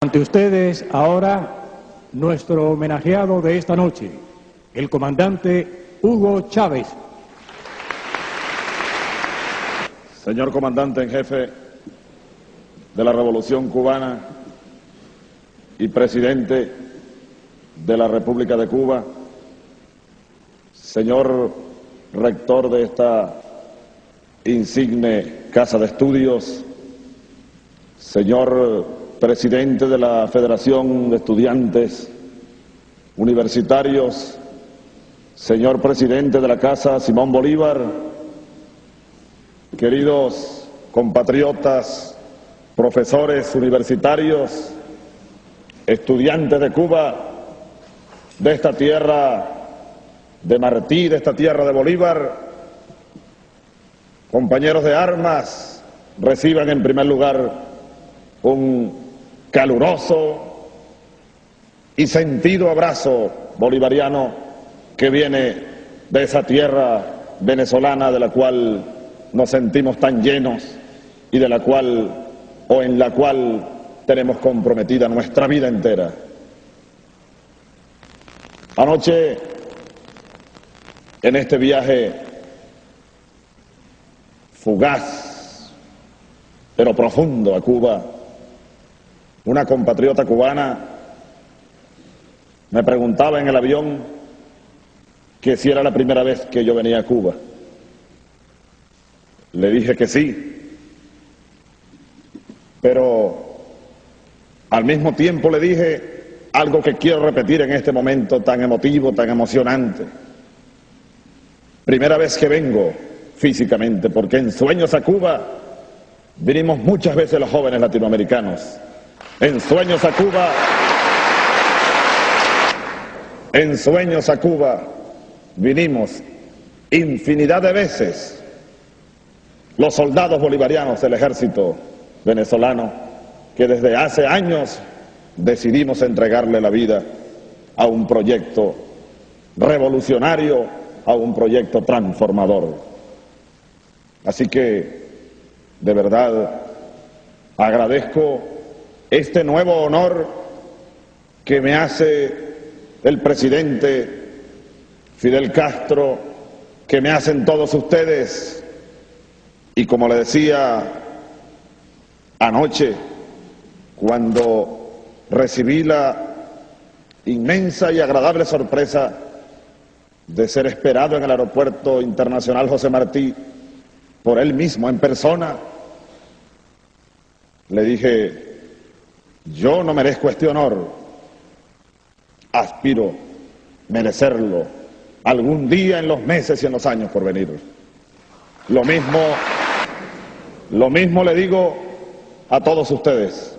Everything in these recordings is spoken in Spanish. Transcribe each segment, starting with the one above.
Ante ustedes ahora nuestro homenajeado de esta noche, el comandante Hugo Chávez. Señor comandante en jefe de la Revolución Cubana y presidente de la República de Cuba, señor rector de esta insigne Casa de Estudios, señor presidente de la Federación de Estudiantes Universitarios, señor presidente de la Casa Simón Bolívar, queridos compatriotas, profesores universitarios, estudiantes de Cuba, de esta tierra de Martí, de esta tierra de Bolívar, compañeros de armas, reciban en primer lugar un caluroso y sentido abrazo bolivariano que viene de esa tierra venezolana de la cual nos sentimos tan llenos y de la cual, o en la cual, tenemos comprometida nuestra vida entera. Anoche, en este viaje fugaz, pero profundo a Cuba, una compatriota cubana me preguntaba en el avión que si era la primera vez que yo venía a Cuba. Le dije que sí, pero al mismo tiempo le dije algo que quiero repetir en este momento tan emotivo, tan emocionante. Primera vez que vengo físicamente, porque en Sueños a Cuba vinimos muchas veces los jóvenes latinoamericanos. En Sueños a Cuba vinimos infinidad de veces los soldados bolivarianos del ejército venezolano, que desde hace años decidimos entregarle la vida a un proyecto revolucionario, a un proyecto transformador. Así que, de verdad, agradezco este nuevo honor que me hace el presidente Fidel Castro, que me hacen todos ustedes. Y como le decía anoche, cuando recibí la inmensa y agradable sorpresa de ser esperado en el Aeropuerto Internacional José Martí por él mismo en persona, le dije: yo no merezco este honor, aspiro merecerlo algún día en los meses y en los años por venir. Lo mismo le digo a todos ustedes,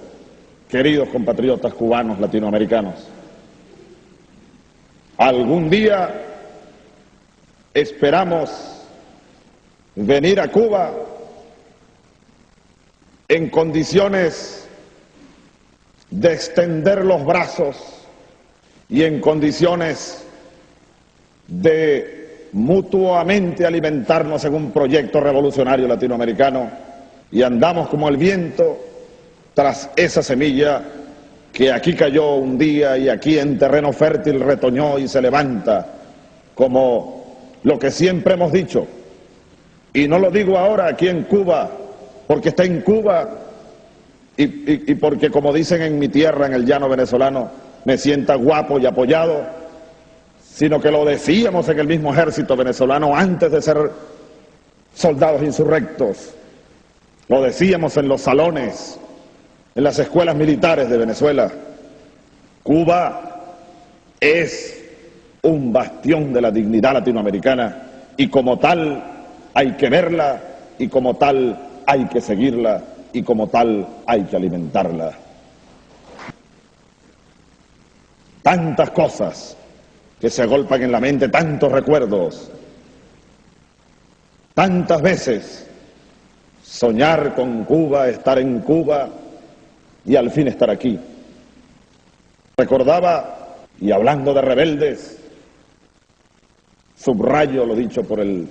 queridos compatriotas cubanos, latinoamericanos. Algún día esperamos venir a Cuba en condiciones de extender los brazos y en condiciones de mutuamente alimentarnos en un proyecto revolucionario latinoamericano, y andamos como el viento tras esa semilla que aquí cayó un día y aquí en terreno fértil retoñó y se levanta, como lo que siempre hemos dicho, y no lo digo ahora aquí en Cuba porque está en Cuba y porque, como dicen en mi tierra, en el llano venezolano, me sienta guapo y apoyado, sino que lo decíamos en el mismo ejército venezolano antes de ser soldados insurrectos. Lo decíamos en los salones, en las escuelas militares de Venezuela. Cuba es un bastión de la dignidad latinoamericana y como tal hay que verla y como tal hay que seguirla y como tal hay que alimentarla. Tantas cosas que se agolpan en la mente, tantos recuerdos, tantas veces soñar con Cuba, estar en Cuba y al fin estar aquí. Recordaba, y hablando de rebeldes, subrayo lo dicho por el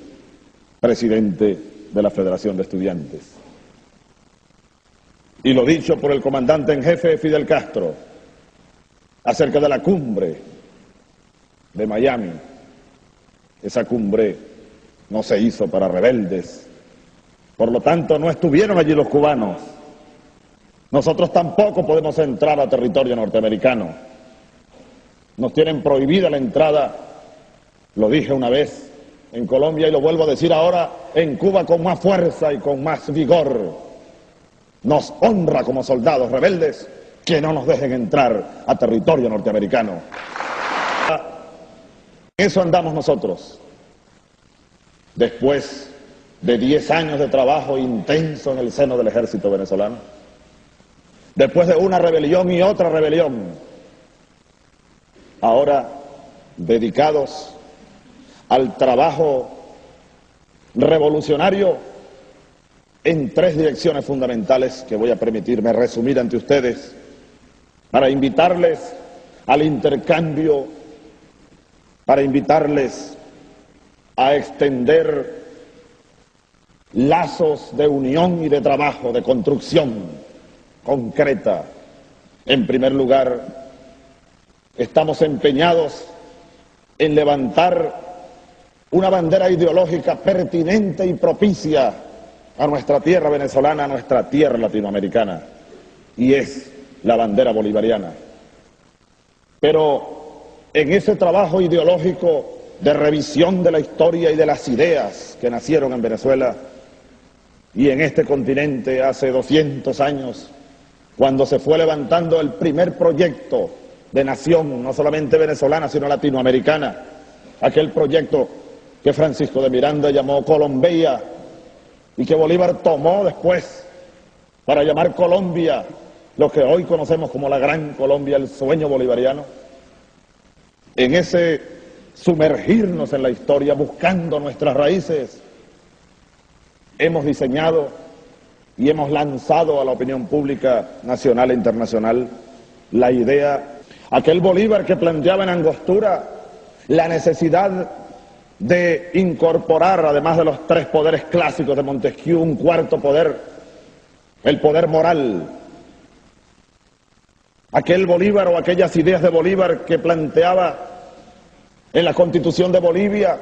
presidente de la Federación de Estudiantes. y lo dicho por el comandante en jefe Fidel Castro acerca de la cumbre de Miami. Esa cumbre no se hizo para rebeldes, por lo tanto no estuvieron allí los cubanos. Nosotros tampoco podemos entrar a territorio norteamericano. Nos tienen prohibida la entrada, lo dije una vez en Colombia y lo vuelvo a decir ahora en Cuba con más fuerza y con más vigor. Nos honra como soldados rebeldes que no nos dejen entrar a territorio norteamericano. En eso andamos nosotros. Después de 10 años de trabajo intenso en el seno del ejército venezolano, después de una rebelión y otra rebelión, ahora dedicados al trabajo revolucionario en 3 direcciones fundamentales que voy a permitirme resumir ante ustedes para invitarles al intercambio, para invitarles a extender lazos de unión y de trabajo, de construcción concreta. En primer lugar, estamos empeñados en levantar una bandera ideológica pertinente y propicia a nuestra tierra venezolana, a nuestra tierra latinoamericana, y es la bandera bolivariana. Pero en ese trabajo ideológico de revisión de la historia y de las ideas que nacieron en Venezuela y en este continente hace 200 años, cuando se fue levantando el primer proyecto de nación, no solamente venezolana, sino latinoamericana, aquel proyecto que Francisco de Miranda llamó Colombia y que Bolívar tomó después para llamar Colombia, lo que hoy conocemos como la Gran Colombia, el sueño bolivariano. En ese sumergirnos en la historia, buscando nuestras raíces, hemos diseñado y hemos lanzado a la opinión pública nacional e internacional la idea, aquel Bolívar que planteaba en Angostura la necesidad de incorporar, además de los 3 poderes clásicos de Montesquieu, un 4º poder, el poder moral. Aquel Bolívar o aquellas ideas de Bolívar que planteaba en la Constitución de Bolivia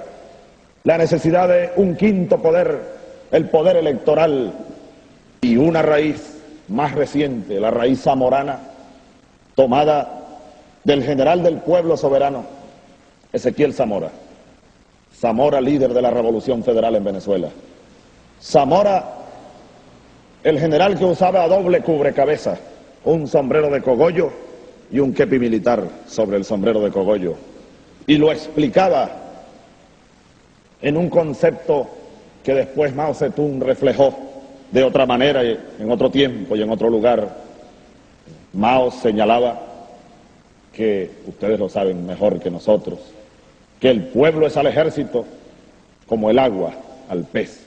la necesidad de un 5º poder, el poder electoral, y una raíz más reciente, la raíz zamorana, tomada del general del pueblo soberano, Ezequiel Zamora. Zamora, líder de la Revolución Federal en Venezuela. Zamora, el general que usaba doble cubrecabeza, un sombrero de cogollo y un kepi militar sobre el sombrero de cogollo. Y lo explicaba en un concepto que después Mao Zedong reflejó de otra manera, en otro tiempo y en otro lugar. Mao señalaba que, ustedes lo saben mejor que nosotros, que el pueblo es al ejército como el agua al pez.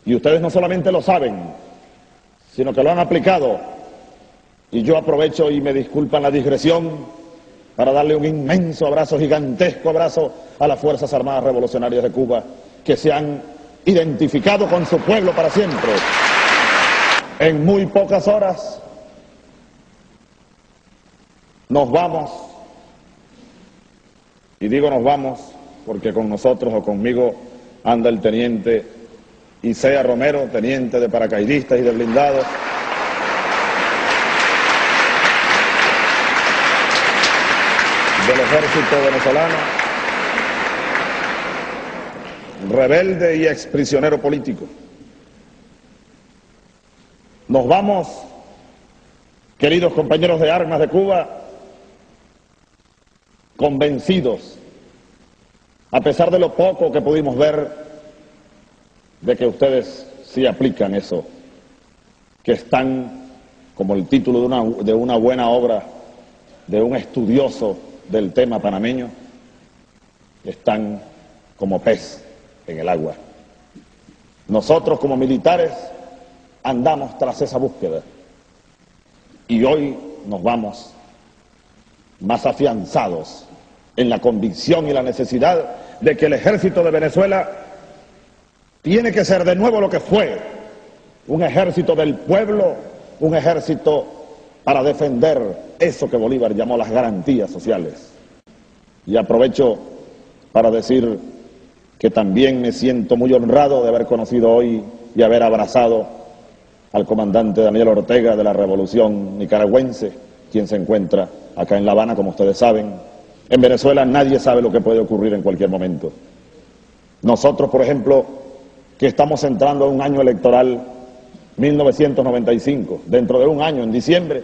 Y ustedes no solamente lo saben, sino que lo han aplicado. Y yo aprovecho y me disculpan la digresión para darle un inmenso abrazo, gigantesco abrazo a las Fuerzas Armadas Revolucionarias de Cuba, que se han identificado con su pueblo para siempre. En muy pocas horas nos vamos, y digo nos vamos porque con nosotros o conmigo anda el teniente Isea Romero, teniente de paracaidistas y de blindados. Del ejército venezolano, rebelde y exprisionero político. Nos vamos, queridos compañeros de armas de Cuba, convencidos, a pesar de lo poco que pudimos ver, de que ustedes sí aplican eso, que están, como el título de una buena obra, de un estudioso del tema panameño, están como pez en el agua. Nosotros como militares andamos tras esa búsqueda y hoy nos vamos más afianzados en la convicción y la necesidad de que el ejército de Venezuela tiene que ser de nuevo lo que fue, un ejército del pueblo, un ejército para defender eso que Bolívar llamó las garantías sociales. Y aprovecho para decir que también me siento muy honrado de haber conocido hoy y haber abrazado al comandante Daniel Ortega de la Revolución Nicaragüense, quien se encuentra acá en La Habana, como ustedes saben. En Venezuela nadie sabe lo que puede ocurrir en cualquier momento. Nosotros, por ejemplo, que estamos entrando en un año electoral, 1995, dentro de un año, en diciembre,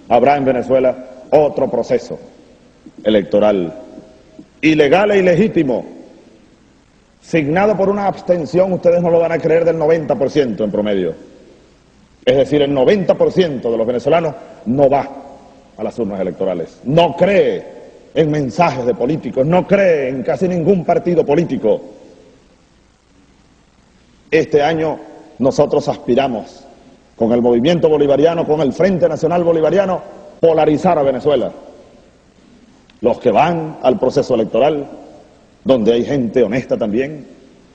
habrá en Venezuela otro proceso electoral, ilegal e ilegítimo, signado por una abstención, ustedes no lo van a creer, del 90% en promedio. Es decir, el 90% de los venezolanos no va a las urnas electorales, no cree en mensajes de políticos, no cree en casi ningún partido político. Este año nosotros aspiramos, con el movimiento bolivariano, con el Frente Nacional Bolivariano, polarizar a Venezuela. Los que van al proceso electoral, donde hay gente honesta también,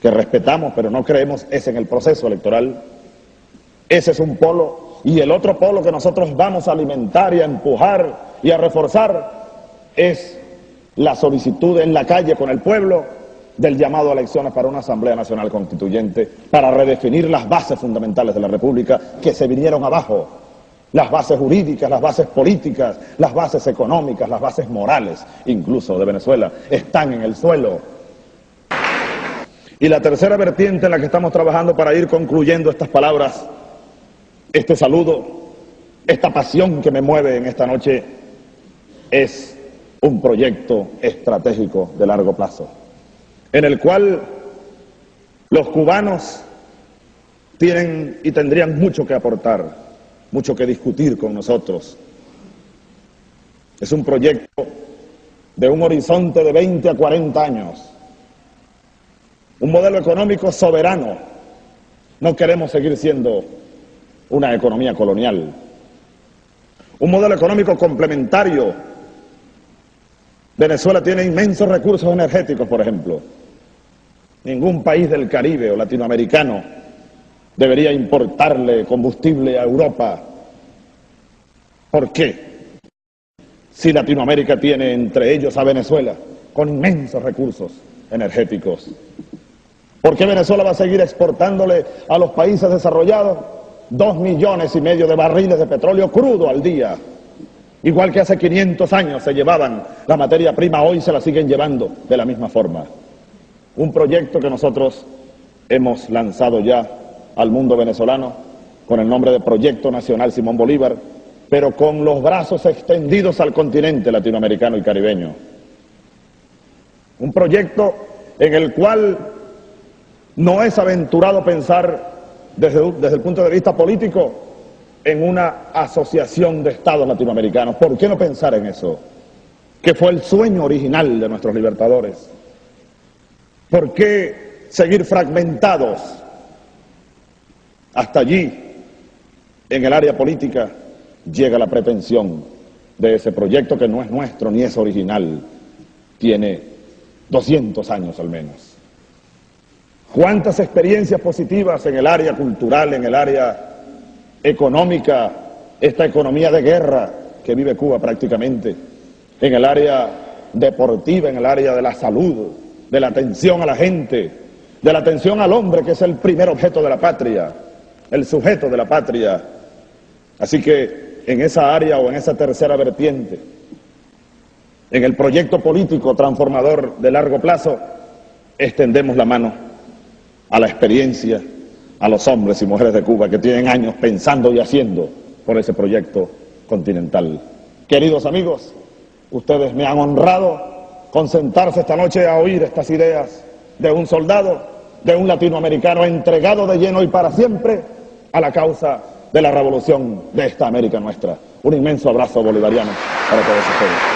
que respetamos, pero no creemos es en el proceso electoral. Ese es un polo, y el otro polo que nosotros vamos a alimentar y a empujar y a reforzar es la solicitud en la calle con el pueblo del llamado a elecciones para una Asamblea Nacional Constituyente, para redefinir las bases fundamentales de la República que se vinieron abajo, las bases jurídicas, las bases políticas, las bases económicas, las bases morales, incluso de Venezuela, están en el suelo. Y la tercera vertiente en la que estamos trabajando para ir concluyendo estas palabras, este saludo, esta pasión que me mueve en esta noche, es un proyecto estratégico de largo plazo, en el cual los cubanos tienen y tendrían mucho que aportar, mucho que discutir con nosotros. Es un proyecto de un horizonte de 20 a 40 años, un modelo económico soberano. No queremos seguir siendo una economía colonial. Un modelo económico complementario. Venezuela tiene inmensos recursos energéticos, por ejemplo. Ningún país del Caribe o latinoamericano debería importarle combustible a Europa. ¿Por qué? Si Latinoamérica tiene entre ellos a Venezuela, con inmensos recursos energéticos. ¿Por qué Venezuela va a seguir exportándole a los países desarrollados 2,5 millones de barriles de petróleo crudo al día? Igual que hace 500 años se llevaban la materia prima, hoy se la siguen llevando de la misma forma. Un proyecto que nosotros hemos lanzado ya al mundo venezolano con el nombre de Proyecto Nacional Simón Bolívar, pero con los brazos extendidos al continente latinoamericano y caribeño. Un proyecto en el cual no es aventurado pensar desde el punto de vista político en una asociación de estados latinoamericanos. ¿Por qué no pensar en eso? Que fue el sueño original de nuestros libertadores. ¿Por qué seguir fragmentados? Hasta allí, en el área política, llega la pretensión de ese proyecto que no es nuestro ni es original. Tiene 200 años al menos. ¿Cuántas experiencias positivas en el área cultural, en el área económica, esta economía de guerra que vive Cuba prácticamente, en el área deportiva, en el área de la salud, de la atención a la gente, de la atención al hombre, que es el primer objeto de la patria, el sujeto de la patria? Así que en esa área o en esa tercera vertiente, en el proyecto político transformador de largo plazo, extendemos la mano a la experiencia, a los hombres y mujeres de Cuba que tienen años pensando y haciendo por ese proyecto continental. Queridos amigos, ustedes me han honrado con sentarse esta noche a oír estas ideas de un soldado, de un latinoamericano entregado de lleno y para siempre a la causa de la revolución de esta América nuestra. Un inmenso abrazo bolivariano para todos ustedes.